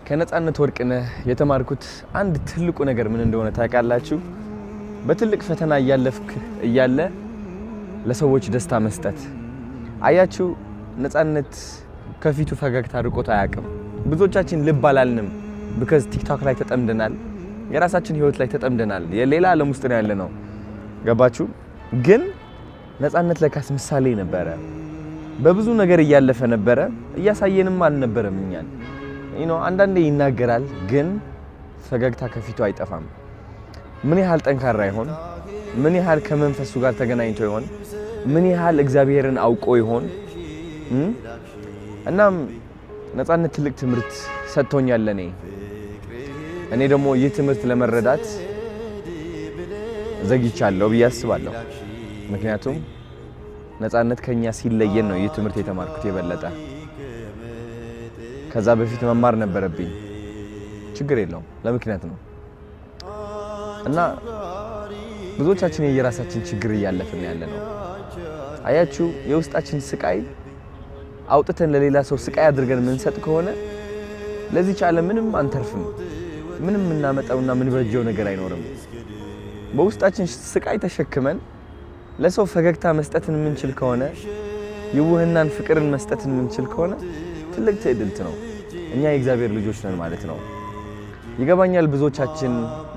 ከነጻነት ወርቅነህ የተማርኩት አንድ ትልቁ ነገር ምን እንደሆነ ታውቃላችሁ? በትልቅ ፈተና እያለ ለሰዎች ደስታ መስጠት። አያችሁ፣ ነጻነት ከፊቱ ፈገግታ ርቆት አያውቅም። ብዙዎቻችን ልብ አላልንም because ቲክቶክ ላይ ተጠምደናል፣ የራሳችን ህይወት ላይ ተጠምደናል፣ የሌላ ዓለም ውስጥ ነው ያለነው። ገባችሁ? ግን ነጻነት ለካስ ምሳሌ ነበረ። በብዙ ነገር እያለፈ ነበረ፣ እያሳየንም አልነበረም እኛን። አንዳንዴ ይናገራል፣ ግን ፈገግታ ከፊቱ አይጠፋም። ምን ያህል ጠንካራ ይሆን? ምን ያህል ከመንፈሱ ጋር ተገናኝቶ ይሆን? ምን ያህል እግዚአብሔርን አውቆ ይሆን? እናም ነጻነት ትልቅ ትምህርት ሰጥቶኛል እኔ ደግሞ ይህ ትምህርት ለመረዳት ዘግይቻለሁ ብዬ አስባለሁ። ምክንያቱም ነጻነት ከኛ ሲለየን ነው ይህ ትምህርት የተማርኩት የበለጠ። ከዛ በፊት መማር ነበረብኝ። ችግር የለውም፣ ለምክንያት ነው። እና ብዙዎቻችን የራሳችን ችግር እያለፍን ያለነው። አያችሁ፣ የውስጣችን ስቃይ አውጥተን ለሌላ ሰው ስቃይ አድርገን ምንሰጥ ከሆነ ለዚህ ዓለም ምንም አንተርፍም። ምንም እናመጣውና ምንበጀው ነገር አይኖርም። በውስጣችን ስቃይ ተሸክመን ለሰው ፈገግታ መስጠትን ምንችል ከሆነ፣ ይውህናን ፍቅርን መስጠትን ምንችል ከሆነ ትልቅ ትዕድልት ነው። እኛ የእግዚአብሔር ልጆች ነን ማለት ነው። ይገባኛል፣ ብዙዎቻችን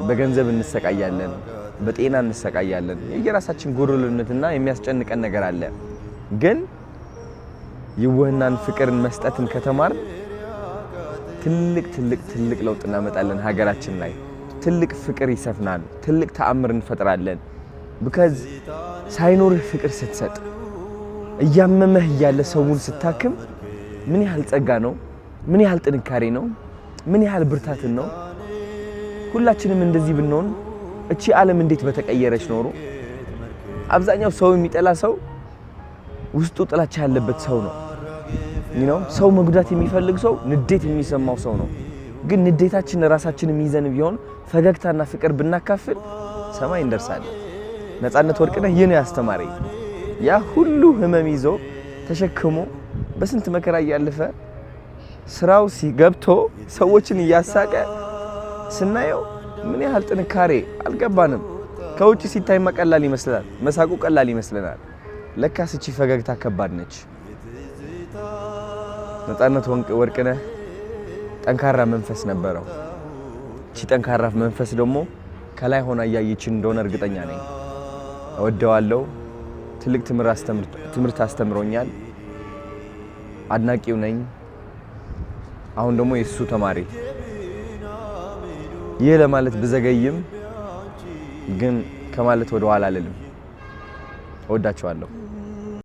በገንዘብ እንሰቃያለን፣ በጤና እንሰቃያለን። የየራሳችን ጎደሎነትና የሚያስጨንቀን ነገር አለ። ግን ይውህናን ፍቅርን መስጠትን ከተማር ትልቅ ለውጥ እናመጣለን። ሀገራችን ላይ ትልቅ ፍቅር ይሰፍናል። ትልቅ ተአምር እንፈጥራለን። because ሳይኖርህ ፍቅር ስትሰጥ፣ እያመመህ እያለ ሰውን ስታክም ምን ያህል ጸጋ ነው? ምን ያህል ጥንካሬ ነው? ምን ያህል ብርታትን ነው? ሁላችንም እንደዚህ ብንሆን እቺ ዓለም እንዴት በተቀየረች ኖሮ። አብዛኛው ሰው የሚጠላ ሰው ውስጡ ጥላቻ ያለበት ሰው ነው። ሰው መጉዳት የሚፈልግ ሰው ንዴት የሚሰማው ሰው ነው። ግን ንዴታችን ራሳችንን ይዘን ቢሆን ፈገግታና ፍቅር ብናካፍል ሰማይ እንደርሳለን። ነጻነት ወርቅነህ ይህን ያስተማረኝ ያ ሁሉ ህመም ይዞ ተሸክሞ በስንት መከራ እያለፈ ስራው ሲገብቶ ሰዎችን እያሳቀ ስናየው ምን ያህል ጥንካሬ አልገባንም። ከውጭ ሲታይ ቀላል ይመስላል፣ መሳቁ ቀላል ይመስለናል። ለካስ እቺ ፈገግታ ከባድ ነች። ነጻነት ወርቅነህ ጠንካራ መንፈስ ነበረው። እቺ ጠንካራ መንፈስ ደግሞ ከላይ ሆና እያየችን እንደሆነ እርግጠኛ ነኝ። እወደዋለሁ። ትልቅ ትምህርት አስተምሮኛል። አድናቂው ነኝ። አሁን ደግሞ የሱ ተማሪ። ይህ ለማለት ብዘገይም ግን ከማለት ወደ ኋላ አልልም። እወዳቸዋለሁ።